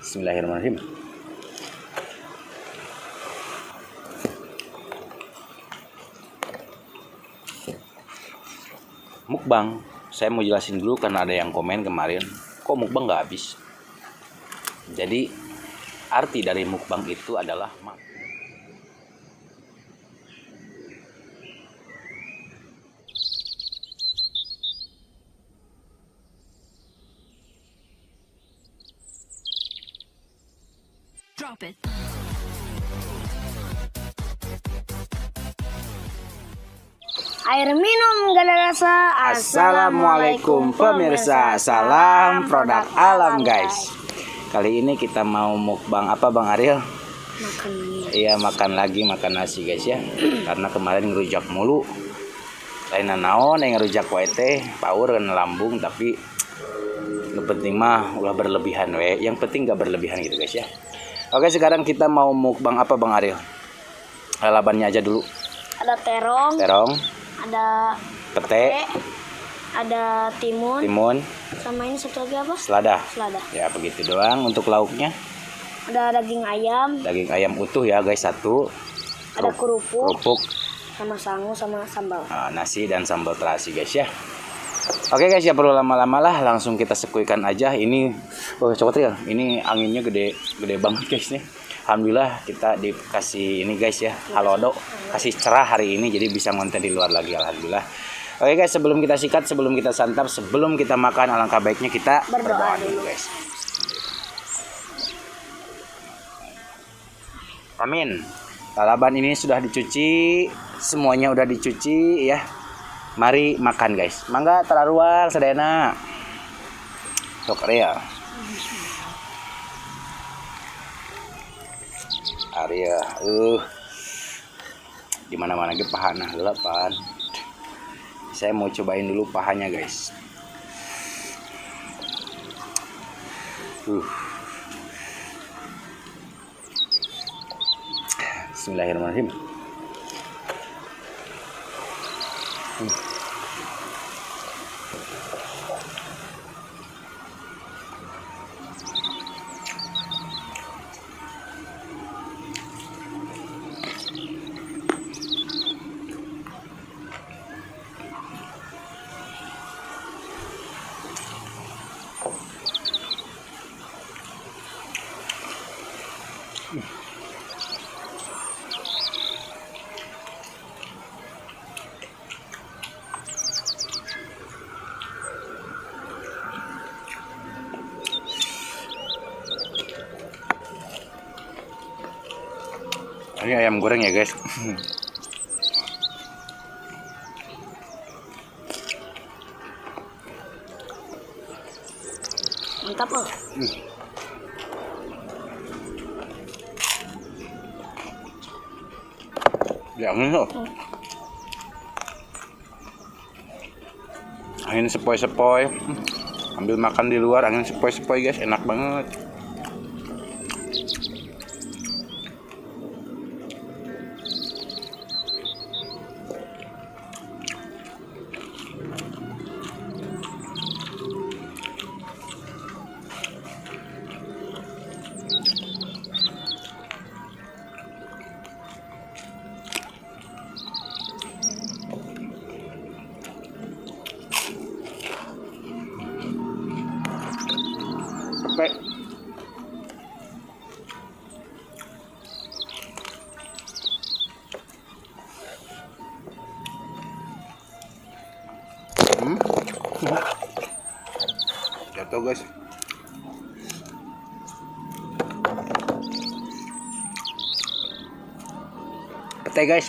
Bismillahirrahmanirrahim. Mukbang, saya mau jelasin dulu karena ada yang komen kemarin, kok mukbang nggak habis. Jadi arti dari mukbang itu adalah Drop it. Air minum gak ada rasa. Assalamualaikum pemirsa, salam produk alam guys. Kali ini kita mau mukbang apa Bang Ariel? Makan lagi. Iya, makan lagi, makan nasi guys ya. Karena kemarin ngerujak mulu. Lain naon yang ngerujak wae teh, power kan lambung, tapi nu penting mah ulah berlebihan we. Yang penting gak berlebihan gitu guys ya. Oke, sekarang kita mau mukbang apa Bang Ariel? Lalabannya aja dulu. Ada terong. Terong, Ada pete, ada timun. timun, Sama ini satu lagi apa? selada. Selada. Ya begitu doang. Untuk lauknya Ada daging ayam. daging ayam utuh ya guys satu. Ada kerupuk. Kerupuk, Sama sangu sama sambal. nasi dan sambal terasi guys ya. Oke guys, ya perlu lama-lama lah, langsung kita sekuikan aja. Ini coklat ya, ini anginnya gede banget guys nih. Alhamdulillah kita dikasih ini guys ya, halodo, kasih cerah hari ini, jadi bisa ngonten di luar lagi alhamdulillah. Oke guys, sebelum kita sikat, sebelum kita santap, sebelum kita makan, alangkah baiknya kita berdoa dulu guys. Amin. Lalaban ini sudah dicuci, semuanya udah dicuci ya. Mari makan guys. Mangga tararuang sadayana. Sok Arya. Arya, di mana-mana ge pahana heula pan. Saya mau cobain dulu pahanya guys. Bismillahirrahmanirrahim. Ini ayam goreng ya guys. Mantap loh. Jangan loh. Angin sepoi-sepoi. Ambil makan di luar, angin sepoi-sepoi guys, enak banget. Capek. Jatuh guys. Pete guys.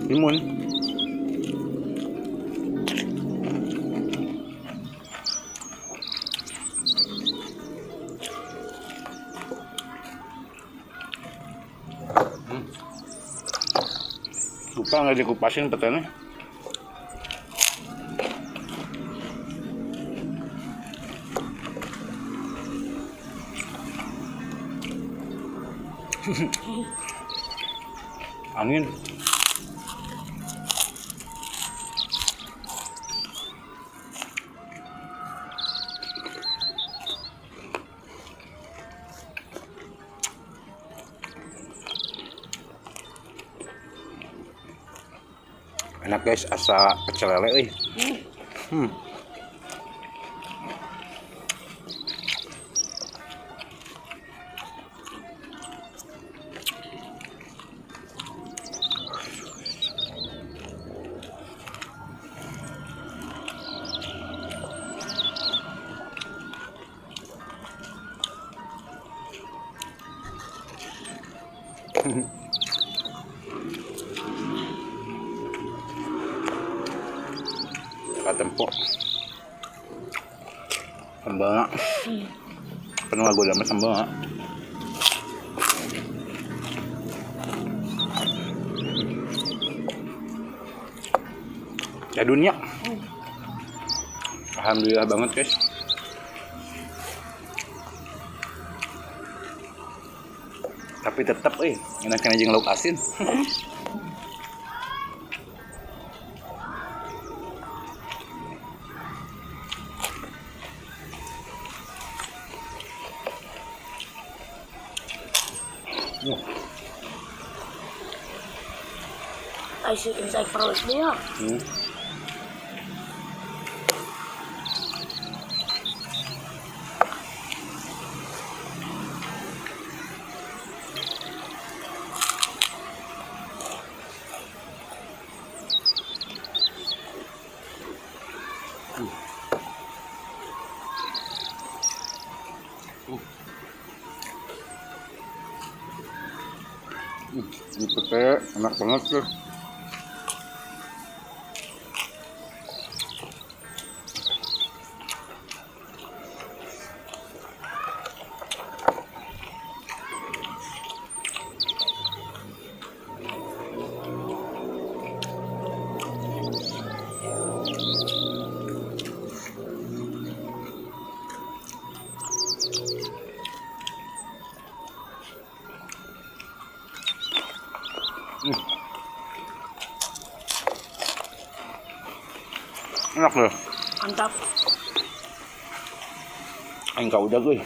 Timun. Lupa nggak dikupasin petenya. Angin. Enak guys, asa pecel lele euy. Katempo. Sambal. Penuh lagu sama sambal. Ya dunia. Alhamdulillah banget guys. Tapi tetap enak jeung lauk asin. I shoot inside first dia. Ini pete enak banget tuh. Enak loh. Mantap. Enggak udah gue.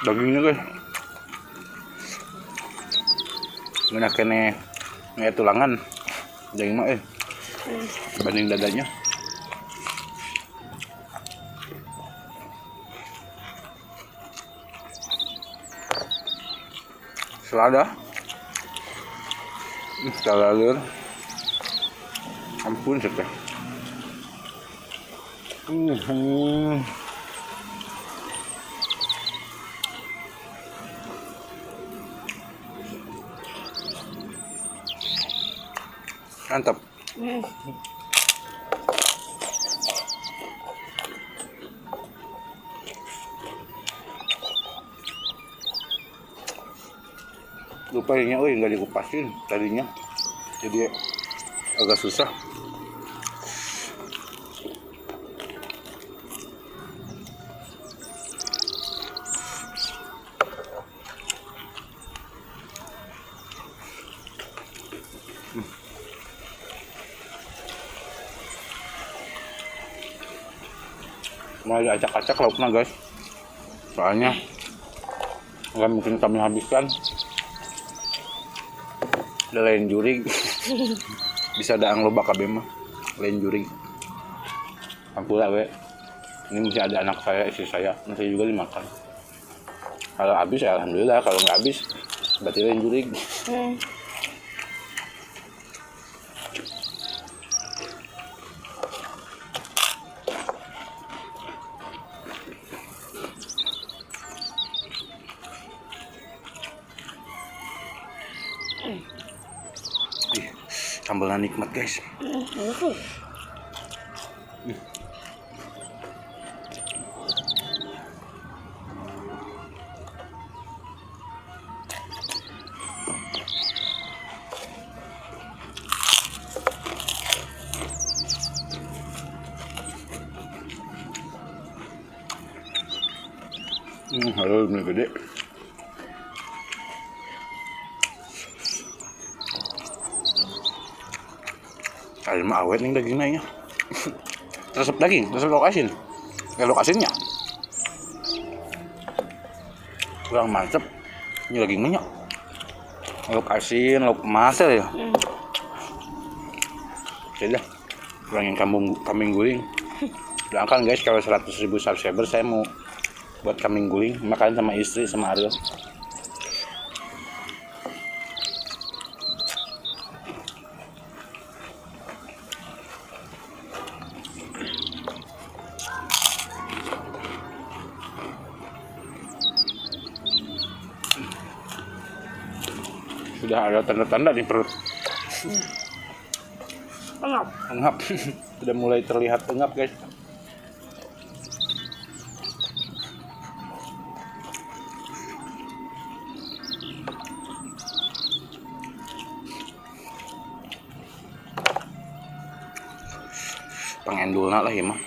Dagingnya guys, banyak kene tulangan daging mah dibanding dadanya. Selada, kalaleur, ampun sekali. Mantap. Lupa ini nggak dikupasin tadinya, jadi agak susah. Mulai acak-acak lauknya guys, soalnya nggak mungkin kami habiskan. Ada lain jurig. Bisa ada ang loba kabeh mah lain jurig. Ampula we, ini masih ada anak saya, istri saya, nanti juga dimakan. Kalau habis ya alhamdulillah, kalau nggak habis berarti lain jurig. Sambalnya nikmat guys. Halo, ini gede. Ayam mah awet nih dagingnya ya. Resep daging, resep lauk asin. Lauk asinnya kurang mantep. Ini dagingnya lauk asin, lauk emas ya. Sudah, kurangin kambing guling. Doakan guys, kalau 100.000 subscriber saya mau buat kambing guling, makan sama istri sama Ariel. Sudah ada tanda-tanda di perut. Engap. Sudah mulai terlihat engap guys. Pengendulna lah ya mah.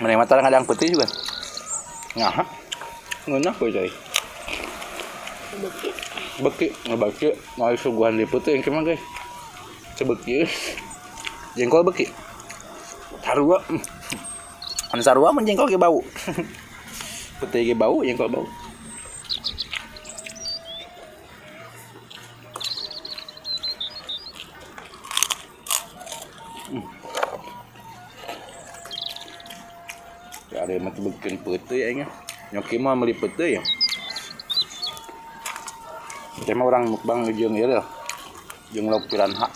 Menerima tarang kadang putih juga. Ngah. Ngeunah koy coy. Beki, ngebaki mau suguhan di putih yang gimana guys? Sebeki. Jengkol beki. Sarua. Anu sarua mun jengkol ge bau. Putih ge bau, jengkol bau. Ada yang mati bikin putih ya ini. Nyoki mah beli putih ya. Kita mah orang mukbang jeung ieu lah. Jeung lauk piranha.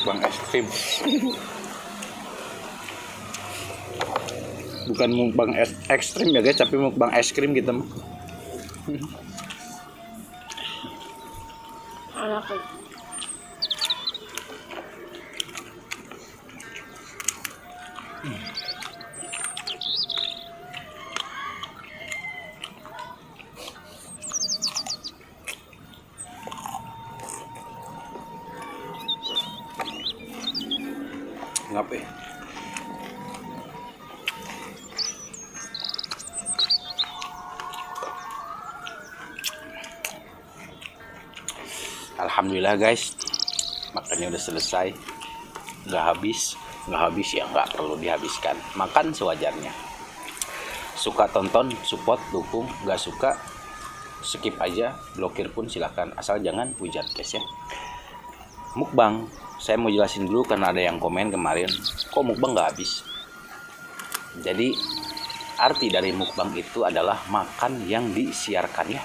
Bang es krim. Bukan mukbang es ekstrim ya guys, tapi mukbang es krim gitu mah. Anak Ngapain? Alhamdulillah guys, makannya udah selesai. Nggak habis ya nggak perlu dihabiskan. Makan sewajarnya. Suka tonton, support, dukung. Nggak suka, skip aja. Blokir pun silakan, asal jangan hujat guys ya. Mukbang, saya mau jelasin dulu karena ada yang komen kemarin, kok mukbang nggak habis. Jadi arti dari mukbang itu adalah makan yang disiarkan ya.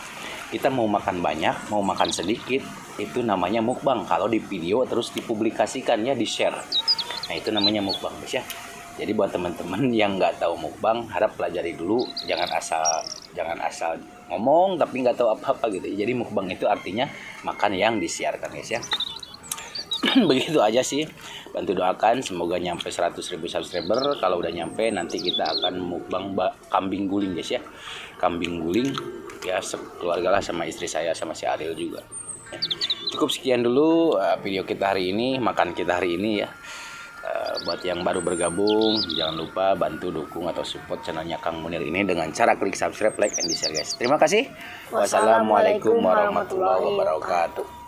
Kita mau makan banyak, mau makan sedikit, itu namanya mukbang. Kalau di video terus dipublikasikan ya, di share. Nah itu namanya mukbang guys ya. Jadi buat teman-teman yang nggak tahu mukbang, harap pelajari dulu. Jangan asal ngomong tapi nggak tahu apa-apa gitu. Jadi mukbang itu artinya makan yang disiarkan guys ya. Begitu aja sih. Bantu doakan semoga nyampe 100.000 subscriber. Kalau udah nyampe nanti kita akan mukbang kambing guling guys ya. Kambing guling ya, sekeluarga lah sama istri saya sama si Ariel juga. Cukup sekian dulu video kita hari ini, makan kita hari ini ya. Buat yang baru bergabung, jangan lupa bantu dukung atau support channelnya Kang Munir ini dengan cara klik subscribe, like, and share guys. Terima kasih. Wassalamualaikum warahmatullahi wabarakatuh.